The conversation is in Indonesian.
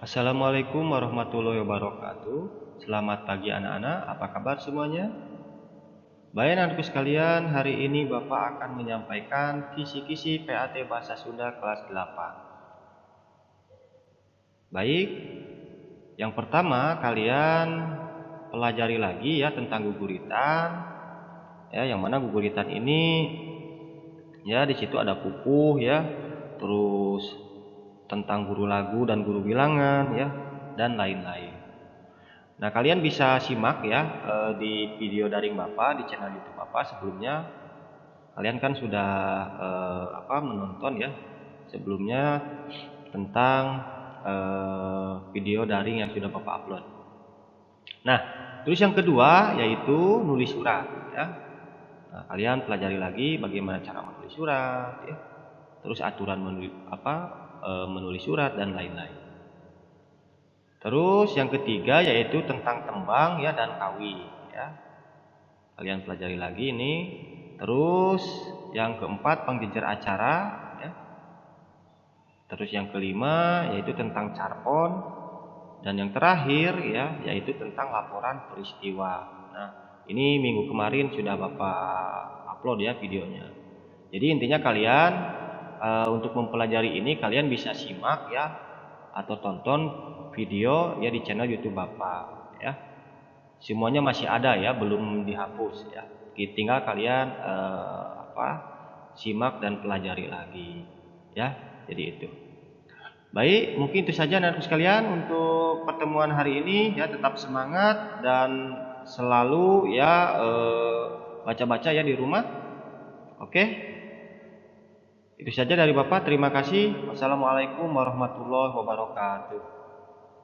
Assalamualaikum warahmatullahi wabarakatuh. Selamat pagi anak-anak, apa kabar semuanya? Baik anak-anakku sekalian, hari ini Bapak akan menyampaikan kisi-kisi PAT Bahasa Sunda kelas 8. Baik, yang pertama kalian pelajari lagi ya tentang guguritan. Ya, yang mana guguritan ini ya di situ ada pupuh ya, terus tentang guru lagu dan guru bilangan ya, dan lain-lain. Nah, kalian bisa simak ya di video daring Bapak di channel YouTube Bapak sebelumnya. Kalian kan sudah menonton ya sebelumnya tentang video daring yang sudah Bapak upload. Nah, terus yang kedua yaitu nulis surat ya. Nah, kalian pelajari lagi bagaimana cara menulis surat ya. Terus aturan menulis surat dan lain-lain. Terus yang ketiga yaitu tentang tembang ya dan kawi ya. Kalian pelajari lagi ini. Terus yang keempat penggejar acara ya. Terus yang kelima yaitu tentang carpon dan yang terakhir ya yaitu tentang laporan peristiwa. Nah, ini minggu kemarin sudah Bapak upload ya videonya. Jadi intinya kalian untuk mempelajari ini kalian bisa simak ya atau tonton video ya di channel YouTube Bapak ya. Semuanya masih ada ya, belum dihapus ya. Tinggal kalian simak dan pelajari lagi ya. Jadi itu. Baik, mungkin itu saja anak-anakku sekalian untuk pertemuan hari ini ya. Tetap semangat dan selalu ya baca-baca ya di rumah. Oke. Itu saja dari Bapak. Terima kasih. Wassalamualaikum warahmatullahi wabarakatuh.